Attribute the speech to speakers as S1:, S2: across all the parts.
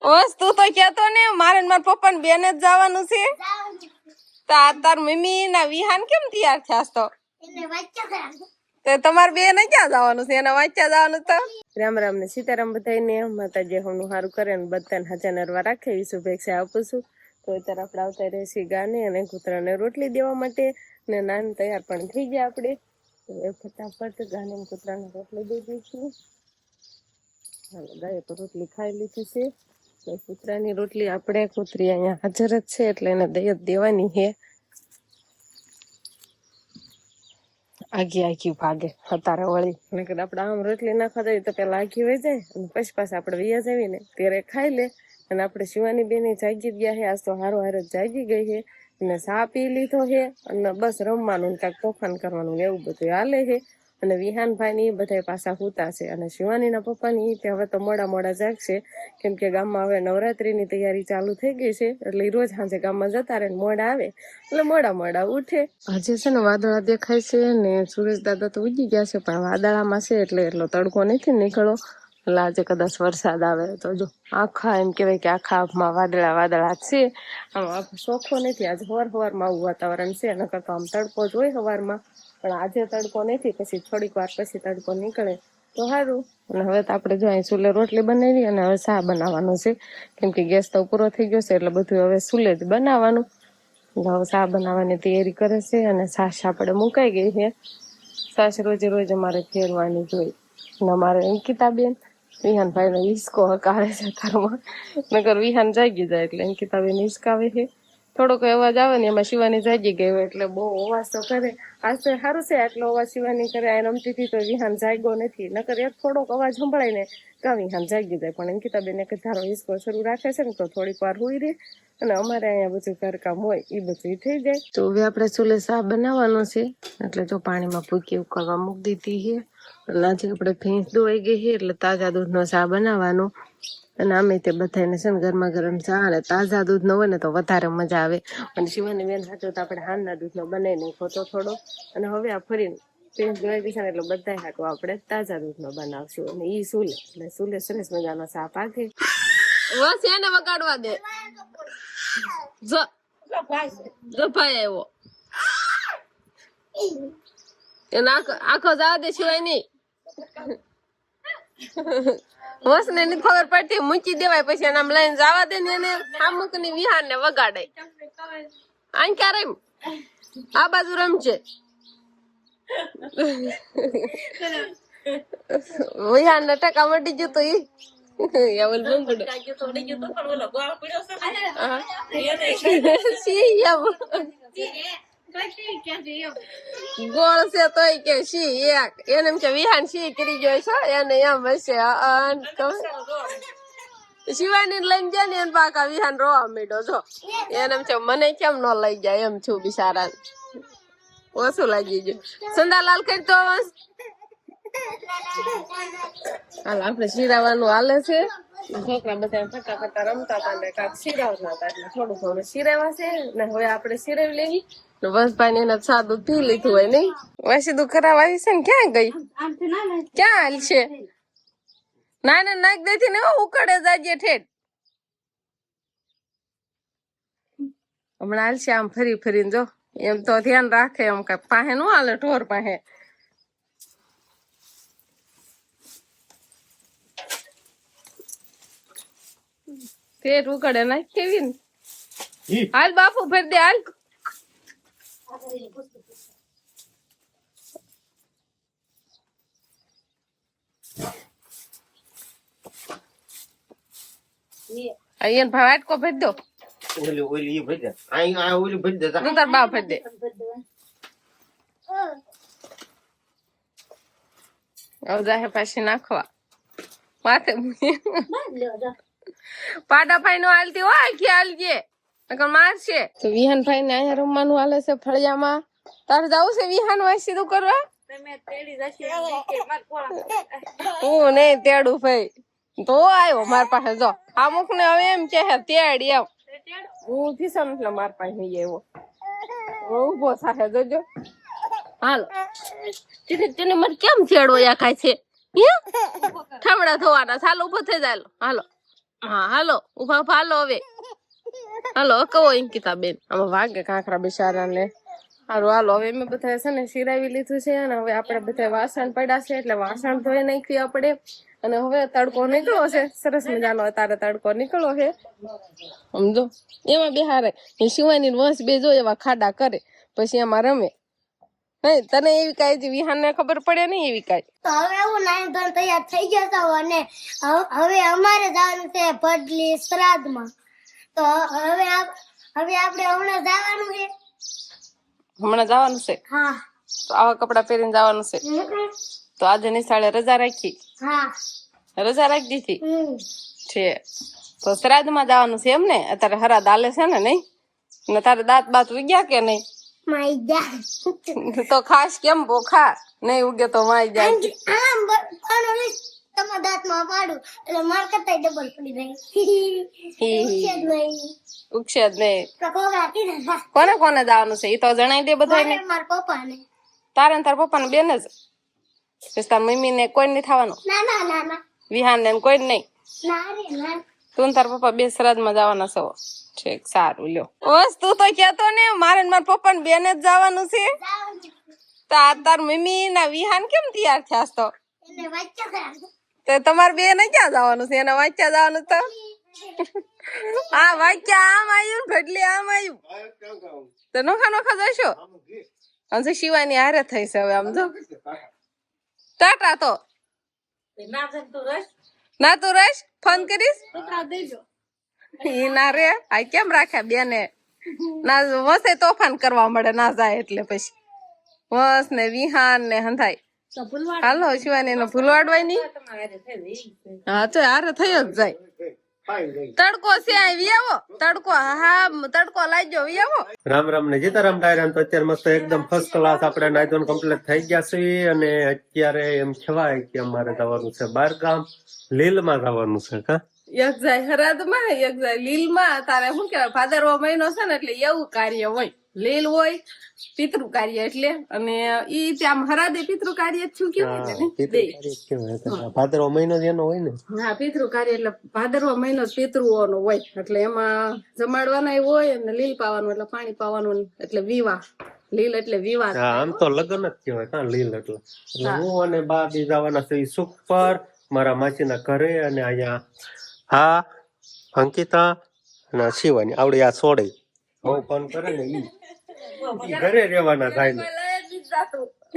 S1: વસ્તુ તો કેતો ને મારે ને મારા પપ્પા ને બેન જ જવાનું છે. તાર મમ્મી ના વિહાન કેમ તૈયાર થયા તો તમારે બે ને ક્યાં જવાનું છે? એના વાંચ્યા જવાનું તો. રામ રામ ને સીતારામ બધાને માતાજી હમનું સારું કરે ને બધાને હાજર નરવા રાખે એવી શુભેચ્છા આપું છું. તો અત્યારે આપણે આવતા રહેશે ગાને અને કૂતરાને રોટલી દેવા માટે ને નાન તૈયાર પણ થઈ ગયા આપણે. તો ફટાફટ ગાને કૂતરાને રોટલી દઈ દઈશું. હાલો ગાય તો રોટલી ખાઈ લીધી છે. તો કૂતરાની રોટલી આપણે કૂતરી અહીંયા હાજર જ છે એટલે એને દઈ જ દેવાની છે. આગી ભાગે અત્યારે વળી નકર આપણે આમ રોટલી નાખવા જઈએ તો પેલા આગી વહી જાય અને પછી પાછા આપણે વૈયા જઈએ ને ત્યારે ખાઈ લે. અને આપણે શિવાની બેન જાગી ગયા છે. આજ તો હારો જ જાગી ગઈ છે અને ચા પી લીધો છે અને બસ રમવાનું કાંઈક તોફાન કરવાનું એવું બધું હાલે છે. અને વિહાનભાઈ ની બધા પાછા હુતા છે અને શિવાનીના પપ્પાની હવે તો મોડા જાગશે કેમ કે ગામમાં હવે નવરાત્રીની તૈયારી ચાલુ થઈ ગઈ છે એટલે રોજ સાંજે ગામમાં જતા રહે મોડા આવે એટલે મોડા ઉઠે. આજે છે ને વાદળા દેખાય છે ને સુરેશ દાદા તો ઉગી ગયા છે પણ વાદળામાં છે એટલે એટલો તડકો નથી નીકળો એટલે આજે કદાચ વરસાદ આવે તો જો આખા એમ કેવાય કે આખામાં વાદળા છે. આમ ચોખ્ખો નથી આજે સવારમાં આવું વાતાવરણ છે નકર તો આમ તડકો જ હોય સવારમાં પણ આજે તડકો નથી. પછી થોડીક વાર પછી તડકો નીકળે તો સારું. અને હવે તો આપણે જો અહીં ચૂલે રોટલી બનાવી અને હવે ચા બનાવવાનો છે કેમ કે ગેસ તો પૂરો થઈ ગયો છે એટલે બધું હવે ચૂલે જ બનાવવાનું. હવે ચા બનાવવાની તૈયારી કરે છે અને છાશ આપણે મુકાઈ ગઈ છે. છાશ રોજ અમારે ફેરવાની જોઈ અને અમારે અંકિતાબેન વિહાનભાઈ નો હિસકો હકાવે છે ઘરમાં નગર વિહાન જાગી જાય એટલે અંકિતાબેન હિસકાવે છે. થોડોક અવાજ આવે ને એમાં શિવાની જાગી ગઈ હોય એટલે બહુ અવાજ તો કરે. આજ તો સારું છે આટલો અવાજ શિવાની કરે આ રમતી હતી તો વિહાન જાગ્યો નથી નકર એક થોડોક અવાજ સંભળાય ને કા વિહાન જાગી જાય. પણ અંકિતાબેન એક ધારો હિસકો શરૂ રાખે છે ને તો થોડીક વાર હુઈ રહે અને અમારે અહીંયા બધું ઘરકામ હોય એ બધું થઈ જાય. તો હવે આપણે ચૂલે શાક બનાવવાનો છે એટલે જો પાણીમાં ભૂકી ઉકળવા મૂકી દીધી છે. એટલે આજે આપણે ભેંસ દોવાઈ ગઈ છે એટલે તાજા દૂધનો ચા બનાવવાનો. અને અમે તે બધાને છે ને ગરમા ગરમ ચા અને તાજા દૂધ નો હોય ને તો વધારે મજા આવે. અને શિવાની બેન હાથે તો આપણે હાનના દૂધનો બનાવી નાખ્યો તો થોડો અને હવે આ ફરીને ભેંસ દોવાઈ ગઈ છે ને એટલે બધા હાટો આપણે તાજા દૂધનો બનાવશું અને ઈ ચૂલે એટલે ચૂલે સરસ મજાનો ચા પાકે. બસ એને વગાડવા દે. જો ભાઈ આવ્યો એને આખો જવા દે સિવાય નહીં. બસ ને નથી ખબર પડતી મૂકી દેવાય પછી એને આમ લઈને જવા દે ને એને અમુક ની વિહાર ને વગાડે. આમ ક્યાં રમ આ બાજુ રમશે વિહાર ને ટકા મટી ગયું તો ઈ ગોળ છે તોય કે સી એક એને એમ કે વિહાન સી કરી ગયો છે એને એમ હશે. શિવાની લઈને જાય ને એને પાકા વિહાન રોવા માંડ્યો જો એને એમ છે મને કેમ ન લઈ જાય એમ છું બિચારા ઓછું લાગી ગયું. સંદાલાલ કઈ તો હાલ આપણે શીરાવાનું હાલે છે. છોકરા બધા ફટાફટા રમતા હતા ને કાંક શીરાવતા હતા એટલે થોડું શીરાવા છે ને હવે આપણે શીરાવી લેવી. બસભાઈ એને સાદું પી લીધું હોય નઈ વસીદું ખરાબ આવી છે ને ક્યાં ગઈ ક્યાં હાલ છે ના નાખ દેતી ને ઉકળે જાજે ઠેઠ. હમણાં હાલ છે આમ ફરીને જો એમ તો ધ્યાન રાખે એમ કઈ પાસે નું હાલે ઢોર પાસે. પેટ ઉકળે નાખ કેવી ને હાલ બાપુ ફેર દે હાલ. અહીંયા ભાઈ વાટકો ફેર દો ઓલી ભરી દે આ ઓલી ભરી દે તાર બા ફેર દે. હવે જાહે પાછી નાખવા માથે પાડા ભાઈ નો હાલતી હોય કે હાલજે મારશે. તો વિહાન ભાઈ ને અહીંયા રમવાનું હાલે છે ફળિયામાં. તારે જવું છે વિહાન વાસી તું કરવા હું નઈ તેડું ભાઈ તો આવ્યો માર પાસે જો અમુક ને હવે એમ કે તેડ એમ હું કિશન એટલે માર પાસે નહીં આવ્યો ઉભો થાય જોજો. હાલો તેને મને કેમ તેડો યા કાય છે ઠામડા ધોવાના ચાલો ઉભો થઈ જાય હાલો હા હાલો ઉભા હાલો હવે હાલો કહો અંકિતા બેન આમાં વાગે કાંકરા બિચારા ને સારું હાલો હવે મેં બધા છે ને શિરાવી લીધું છે અને હવે આપણે બધા વાસણ પડ્યા છે એટલે વાસણ ધોઈ નાખવી આપણે અને હવે તડકો નીકળો છે સરસ મજાનો અત્યારે તડકો નીકળો છે સમજો એમાં બિહારે શિવાની વંશ બે જો એવા ખાડા કરે પછી એમાં રમે નહીં તને એવી કાંઈ વિહાન ને ખબર પડે નહીં એવી કાંઈ
S2: તો હવે હું નાઈ ધોઈને તૈયાર થઈ જતો અને હવે અમારે જવાનું છે ભડલી શ્રાદ્ધમાં તો હવે આપણે હમણાં જવાનું છે
S1: હમણાં જવાનું છે
S2: હા
S1: તો આવા કપડા પહેરીને જવાનું છે તો આજે નિશાળે રજા રાખી
S2: હા
S1: રજા રાખી દીધી છે તો શ્રાદ્ધમાં જવાનું છે એમ ને અત્યારે હરા દાલે છે ને નહીં ને તારે દાંત બાત ઉગ્યા કે નહીં
S2: માઈ જા
S1: તો ખાસ કેમ બોખા નહીં ઉગે તો માઈ જાય
S2: આમ પણ તમારા દાંતમાં પાડું એટલે માર કરતા ડબલ પડી જાય
S1: ઉગશે જ નહીં
S2: તો કોગા કીધા
S1: કોને કોને જવાનું છે એ તો જણાવી દે બધાને
S2: મારા પપ્પાને
S1: તારે ને તાર પપ્પા ને બેન જ પછી તાર મમ્મી ને કોઈ નહીં થવાનું
S2: ના ના ના ના
S1: વિહાન ને કોઈ નહીં
S2: ના રે ના
S1: તું ને તાર પપ્પા બે શ્રાદ્ધમાં જવાના છો ઠીક સારું લ્યો બસ તું તો કેતો ને મારે મારા પપ્પા ને બેન જ જવાનું છે તાર મમ્મી ના વિહાન કેમ તૈયાર થયા તો
S2: એને વાંચા કરા
S1: તો તમારે બેન ક્યાં જવાનું છે એને વાંચ્યા જવાનું તો હા વાંચ્યા આમ આવ્યું ભટલી આમ આવ્યું તો નોખા નોખા જશો આમ તો શિવાની હારે થઈ છે હવે આમ જો ટાટા તો ના તું રસ ફોન કરીશ ઈ ના રે આ કેમ રાખ્યા બેને ના વસે તોફાન કરવા મળે ના જાય એટલે પછી વસ ને વિહાન ને હંધાઈ હાલો શિવાની નો ભૂલવાડવાય નહીં હા તો હારે થઈ જ જાય તડકો છે આવી આવો તડકો હા તડકો લાગ્યો આવી આવો
S3: રામ રામ ને સીતારામ ડાયરામ તો અત્યારે મસ્ત એકદમ ફર્સ્ટ ક્લાસ આપણે નાઈધોન કમ્પ્લીટ થઈ ગયા છે અને અત્યારે એમ કહેવાય કે અમારે જવાનું છે બાર ગામ લીલમાં જવાનું છે કા
S1: એક જાય હરાદમાં એક જાય લીલમાં તારે શું કેવાય ભાદરવો મહિનો છે ને એટલે એવું કાર્ય હોય લીલ હોય પિતૃ કાર્ય એટલે અને ઈ ત્યાં હરાદે પિતૃ કાર્ય શું કેવાય
S3: ભાદરવો મહિનો જ એનો હોય ને
S1: હા પિતૃ કાર્ય એટલે ભાદરવો મહિનો પિતૃઓનો હોય એટલે એમાં જમાડવાના હોય અને લીલ પાવાનું એટલે પાણી પાવાનું એટલે વિવાહ લીલ એટલે વિવાહ
S3: હા આમ તો લગ્ન જ કહેવાય હા લીલ એટલે હું અને બા બી જવાના છે સુખ પર મારા માસીના ઘરે અને અહીંયા હા અંકિતા અને શિવાની આવડે આ છોડે બહુ ફોન કરે ને ઈ ઘરે રહેવાના થાય ને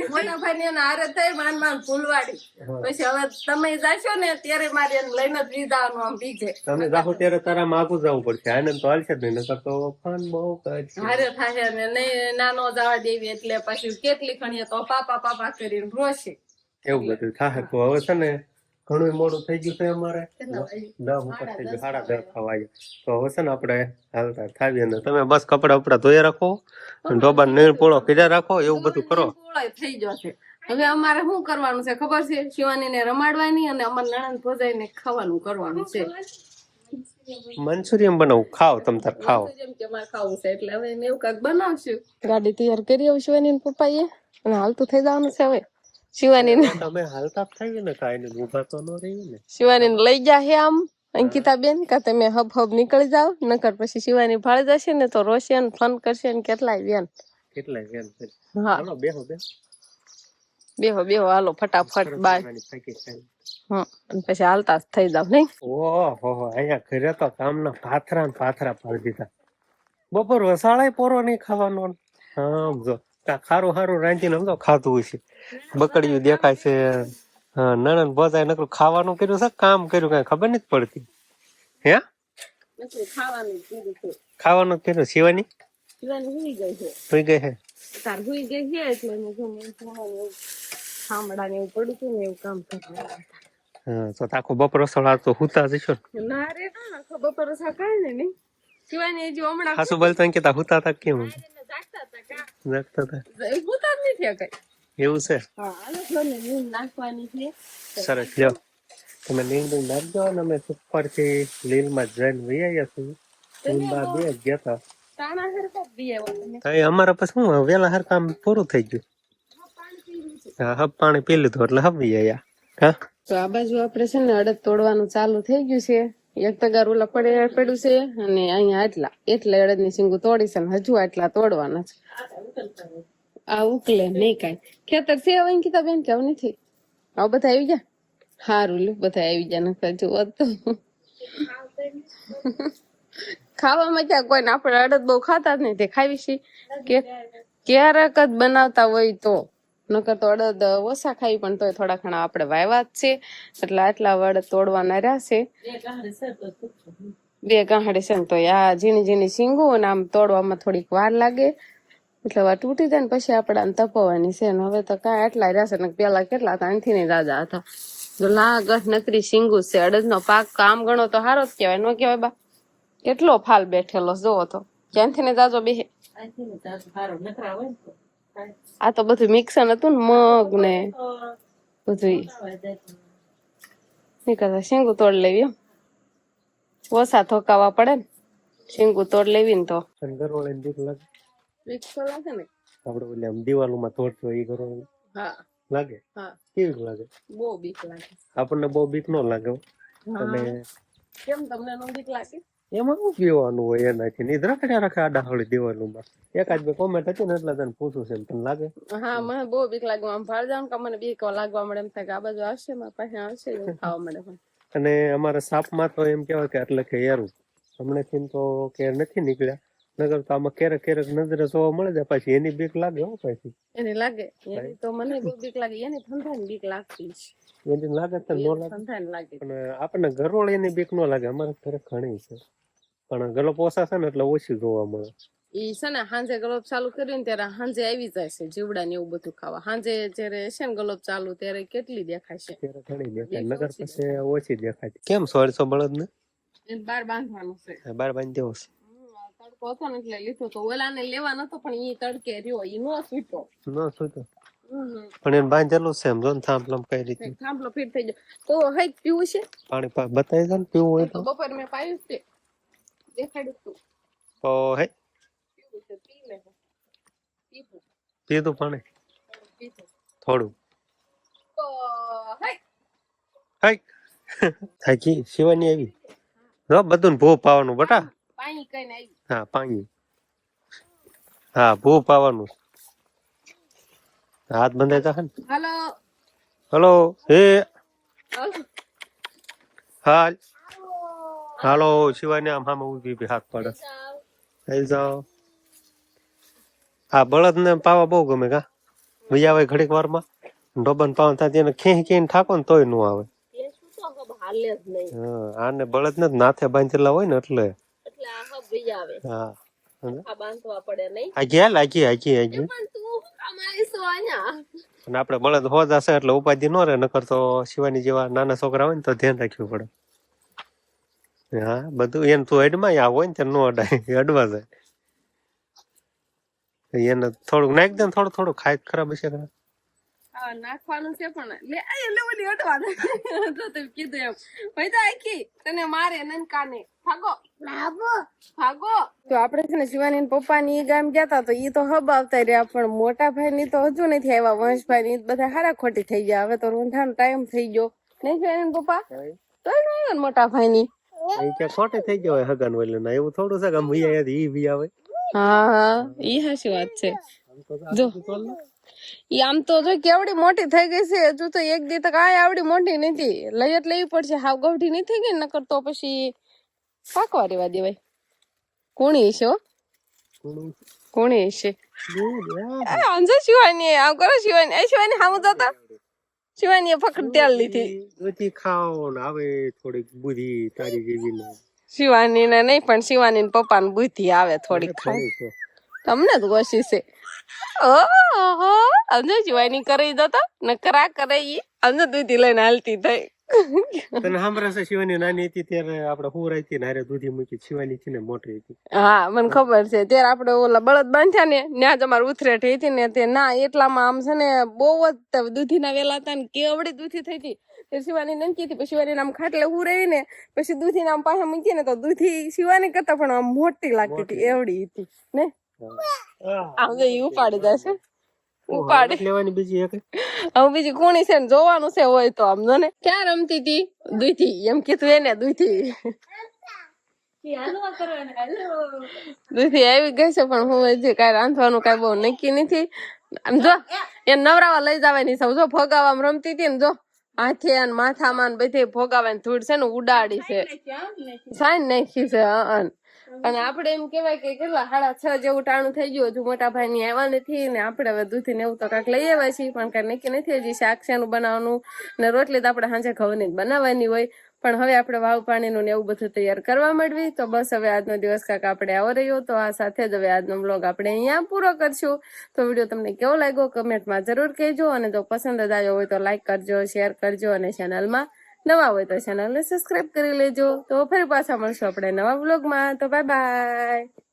S1: મોટા ભાઈ ને હારે થઈ માન માન ફૂલવાડી પછી હવે તમે જાશો ને ત્યારે મારે એને લઈને જ વિદાવાનું આમ બીજે
S3: તમે જાહો ત્યારે તારા આગું જવું પડશે આનંદ તો હાલશે જ નહીં નકર તો ફોન બહુ કરશે
S1: હારે થાય ને નહીં નાનો જવા દેવી એટલે પછી કેટલી ખણીએ તો પાપા પાપા કરીને રોશે
S3: એવું બધું થાય તો હવે છે ને ઘણું મોડું થઈ ગયું છે અમારે 10 ઉપર થઈ ગયું 10:30 થવા આવ્યા તો હવે છે ને આપણે હાલતા થાવીએ ને તમે બસ કપડા ઉપડા ધોઈ રાખો ડોબા નીણ પોળો કીધા રાખો એવું બધું કરો
S1: થઈ જશે હવે અમારે શું કરવાનું છે ખબર છે શિવાની ને રમાડવાની અને અમાર નણંદ ભોજાઈ ને ખાવાનું કરવાનું છે
S3: મંચુરિયન બનાવું ખાઓ તમ તાર ખાઓ
S1: જેમ કે અમારે ખાવું છે એટલે હવે એવું કાંઈક બનાવશું ગાડી તૈયાર કરી આવું શિવાની પપ્પાએ અને હાલતું થઈ જવાનું છે હવે શિવાની ને
S3: તમે હાલતા થઈ ને કાઈ ને ઊભા તો ન રહી ને
S1: શિવાની ને લઈ ગયા હે આમ અંકિતા બેન કા તમે હબ હબ નીકળી જાવ નકર પછી શિવાની ભાળી જશે ને તો રોશે ને ફોન કરશે ને કેટલાય વેન હા
S3: હાલો બેહો
S1: બેહો હાલો ફટાફટ બાય અને પછી હાલતા થઈ જાવ નહીં
S3: ઓહો અહીંયા ઘરે તો કામના પાથરા ને પાથરા પાડી દીધા બપોર વસાળાય પોરો નહીં ખાવાનો સમજો ખારું ખારું રાંધીને સમજો ખાધું છે બકડીયું દેખાય છે નણંદ બધાય નકરું ખાવાનું કર્યું છે કામ કર્યું કઈ ખબર નથી પડતી હે ખાવાનું કર્યું શિવાની
S1: હુઈ ગઈ છે
S3: સુઈ ગઈ હે
S1: તાર હુઈ ગઈ છે એટલે ખામડા ને એવું પડ્યું હતું ને એવું કામ કરવાનું
S3: તો આખો બપોર વસાળા તો હુતા જશો
S1: ના રે ના બપોર વસા કાંઈ નહીં શિવાની હજી હમણાં
S3: ખાસું બોલતા કે હુતા હતા કેમ
S1: જાગતા હતા
S3: જાગતા
S1: નથી કઈ
S3: એવું છે
S1: નાખવાની છે
S3: સરસ લ્યો તમે નીંદ નાખજો ને અમે ઉપર થી લીલ માં જઈને વૈયા છીએ બે ગયા હતા અમારા પછી શું વેલા હર કામ પૂરું થઈ ગયું હા હબ પાણી પી લીધું એટલે હબી ગયા હા
S1: તો આ બાજુ આપડે છે ને અડદ તોડવાનું ચાલુ થઈ ગયું છે એક તગાર ઓલા પડ્યું છે અને અહીંયા એટલા અડદની સિંગુ તોડી છે ને હજુ આટલા તોડવાના છે. આ ઉકલે નહીં કાંઈ ખેતર છે હવે કીધા બેન કે હવે નથી. હવે બધા આવી ગયા સારું લ્યો બધા આવી ગયા નકર જો તો ખાવામાં ક્યાં કોઈને આપણે અડદ બહુ ખાતા જ નહીં તે ખાવી છે કે ક્યારેક જ બનાવતા હોય તો નકર તો અડદ ઓછા ખાઈ પણ તોય થોડા ઘણા આપણે વાવ્યા જ છે એટલે આટલા અડદ તોડવાના રહ્યા છે. 2 ગાંહડે છે ને તો આ ઝીણી ઝીણી સિંગો અને આમ તોડવામાં થોડીક વાર લાગે એટલે વાર તૂટી જાય ને પછી આપણે તપવાની છે ને હવે તો કાંઈ આટલા રહ્યા છે ને પેલા કેટલા હતા અહીંથી નહીં દાદા હતા જો લાગત નકરી સિંગુ છે. અડદ નો પાક કામ ગણો તો સારો જ કહેવાય ન કહેવાય બા કેટલો ફાલ બેઠેલો જોવો તો ક્યાંથી ને જાજો બેહે. આ તો બધું મિક્સર હતું ને મગ ને બધું નીકળતા શીંગુ તોડ લેવી ઓછા થોકાવા પડે ને શીંગુ તોડ લેવી ને તો
S3: ગરોળી બીક લાગે.
S1: બીક તો લાગે ને
S3: આપડે ઓલી આમ દિવાલોમાં તોડતો એ ગરોળી
S1: હા
S3: લાગે.
S1: હા
S3: કેવી લાગે?
S1: બહુ બીક લાગે.
S3: આપણને બહુ બીક ન લાગે હો. અને
S1: કેમ તમને નો બીક લાગે?
S3: એમાં શું પીવાનું હોય એનાથી નહીં રખડ્યા રાખે આડા હળી દિવાલોમાં. એકાદ બે કોમેન્ટ હતી ને એટલે તને પૂછું છે તને લાગે?
S1: હા મને બહુ બીક લાગે. આમ ભાર જાવ કે મને બીક લાગવા મળે એમ થાય કે આ બાજુ આવશે મારા પાસે આવશે એવું ખાવા મળે.
S3: અને અમારા સાપમાં તો એમ કહેવાય કે એટલે કે યારું હમણાંથી તો કે નથી નીકળ્યા નગર તો આમાં ક્યારેક ક્યારેક નજરે જોવા મળે જાય પછી એની બીક લાગે હો. પછી
S1: એની લાગે એની તો મને બહુ બીક લાગે. એની ઠંડાની બીક લાગતી છે.
S3: એની લાગે તો ન લાગે
S1: ઠંડાની લાગે
S3: પણ આપણને ગરોળીની બીક ન લાગે. અમારે ઘરે ઘણી છે પણ ગલોપ ઓછા છે ને એટલે ઓછી જોવા મળે.
S1: ઈ છે ને હાંજે ગલોપ ચાલુ કર્યું ને ત્યારે હાંજે આવી જાય છે જીવડા ને એવું બધું ખાવા. હાંજે જયારે છે ને ગલોપ ચાલુ ત્યારે કેટલી દેખાય છે.
S3: ત્યારે ઘણી દેખાય નગર પછી ઓછી દેખાય. કેમ 100 બળદ ને
S1: એને બાર બાંધવાનું છે.
S3: બાર બાંધી દેવો છે.
S1: તડકો હતો ને એટલે લીધો તો ઓલાને લેવા નતો પણ ઈ તડકે રહ્યો ઈ નો છૂટ્યો.
S3: ન શું તો પણ એને બાંધેલું છે એમ જો ને થાંભલામ કઈ રીતે
S1: થાંભલો ફીટ થઈ ગયો તો હઈ પીવું છે
S3: પાણી બતાવી દો ને પીવું હોય
S1: તો
S3: તો.
S1: બપોર મેં પાયું છે દેખાડ્યું તું
S3: તો હે
S1: પીવું છે પી લે પીવું
S3: પીધું પાણી
S1: પીવું
S3: થોડું
S1: તો હઈ
S3: હાય થાકી શિવાની આવી જો બધું ભૂ પાવાનું બટા.
S1: પાણી કઈ ને આવી
S3: હા પાણી હા ભૂ પાવાનું. હાથ બંધાઈ જા ને.
S1: હાલો
S3: હલો હે
S1: હાલો
S3: હાલ હાલો શિવાની આમ હામે ઉભી હાથ પડે થઈ જાઓ. હા બળદ ને પાવા બહુ ગમે કા વૈયા આવે ઘડીક વારમાં ડોબન પાવા થાય એને ખેંચી ખેંચી ઠાકો ને તોય નો આવે.
S1: હાલે જ નહીં
S3: હા આને બળદ ને નાથે બાંધેલા હોય ને એટલે
S1: એટલે આ હબ ભઈ આવે
S3: હા
S1: આ બાંધવા પડે નહીં
S3: આજી
S1: પણ તું અમારી સોયા
S3: અને આપડે બળદ હોજા છે એટલે ઉપાધિ ન રહે નકર તો શિવાની જેવા નાના છોકરા હોય ને તો ધ્યાન રાખવું પડે. હા બધું એને તું અડમાં આવ હોય ને ત્યાં નો અડાય અડવા જાય. એને થોડુંક નાખી દે ને થોડું થોડું ખાય ખરાબ હશે.
S1: નાખવાનું છે પણ લે ઓલી અડવાનું તો તમે કીધું એમ ભાઈ તો આખી તને મારે નનકાને ભાગો ભાગો. તો આપણે છે ને શિવાની પપ્પા ની ગામ ગયા તા તો ઈ તો હબ આવતા રહ્યા પણ મોટા ભાઈ ની તો હજુ નથી આવ્યા. વંશભાઈ ની બધા હારા ખોટી થઈ ગયા. હવે તો રૂંઢાનો ટાઈમ થઈ ગયો નહીં શિવાની પપ્પા તો આવ્યો ને મોટા ભાઈ ની
S3: ખોટે થઈ ગયો હોય હગન વેલે ના એવું થોડું છે કે આમ ભૈયા ઈ ભી આવે.
S1: હા હા ઈ હાચી વાત છે. જો ઈ આમ તો જો કેવડી મોટી થઈ ગઈ છે હજુ તો એક દી તક આ આવડી મોટી નથી. લઈ જ લેવી પડશે. હાવ ગવઠી નહીં થઈ ગઈ નકર તો પછી પાકવા રેવા દેવાય. કોણી છે હો કોણી છે અંજો શિવાની આમ કરો શિવાની એ શિવાની હામું જતા શિવાની ફકડ તેલ લીધી
S3: બધી ખાઓ ને આવે થોડીક બુદ્ધિ તારી જેવી ને
S1: શિવાની ને નહીં પણ શિવાની ને પપ્પા ને બુદ્ધિ આવે થોડીક ખાય તમને જ ગોશી છે. ઓહો અંજો શિવાની કરી જતા નકરા કરે ઈ અંજો દૂધી લઈને હાલતી થઈ.
S3: તને સાંભળે છે શિવાની નાની હતી ત્યારે આપણે હુરાઈ હતી ને હારે દૂધી મૂકી. શિવાની છે ને મોટી હતી.
S1: હા મને ખબર છે. ત્યારે આપણે ઓલા બળદ બાંધ્યા ને ત્યાં જ અમારે ઉથરેઠ હતી ને તે ના એટલામાં આમ છે ને બહુ જ દૂધી ના વેલા હતા ને કેવડી દૂધી થઈ હતી. તે શિવાની નંકી હતી પછી શિવાની આમ ખાટલે હુરાઈ ને પછી દૂધી આમ પાસે મૂકી ને તો દૂધી શિવાની કરતા પણ આમ મોટી લાગતી હતી એવડી હતી ને. આમ તો ઈ ઉપાડી જશે ઉપાડે
S3: લેવાની બીજી એક
S1: હવે બીજી કોણી છે ને જોવાનું છે હોય તો આમ જો ને ક્યાં રમતી હતી દૂધી એમ કીધું એને દૂધી દૂધી આવી ગઈ છે પણ હું હજી કઈ રાંધવાનું કઈ બહુ નક્કી નથી આમ જો એ નવરાવા લઈ જવાની છે જો ભોગાવામાં રમતી હતી ને જો હાથે અને માથામાં ને બધે ભોગાવાની ધૂળ છે ને ઉડાડી છે સાઈન નાખી છે અને આપડે એમ કેવાય કે કેટલા 6:30 જેવું ટાણું થઈ ગયું હજુ મોટા ભાઈ ની આવ્યા નથી ને આપડે હવે દૂધી ને એવું તો કાંઈક લઈ આવ્યા છીએ પણ કઈ નક્કી નથી હજી શાક શેનું બનાવવાનું ને રોટલી તો આપણે સાંજે ઘઉંની જ બનાવવાની હોય પણ હવે આપણે વાવ પાણીનું ને એવું બધું તૈયાર કરવા માંડવી તો બસ હવે આજનો દિવસ કાંક આપણે આવો રહ્યો તો આ સાથે જ હવે આજનો બ્લોગ આપણે અહીંયા પૂરો કરશું તો વિડીયો તમને કેવો લાગ્યો કમેન્ટમાં જરૂર કહેજો અને જો પસંદ જ આવ્યો હોય તો લાઈક કરજો શેર કરજો અને ચેનલમાં નવા હોય તો ચેનલને સબસ્ક્રાઇબ કરી લેજો તો ફરી પાછા મળશું આપણે નવા બ્લોગમાં તો બાય બાય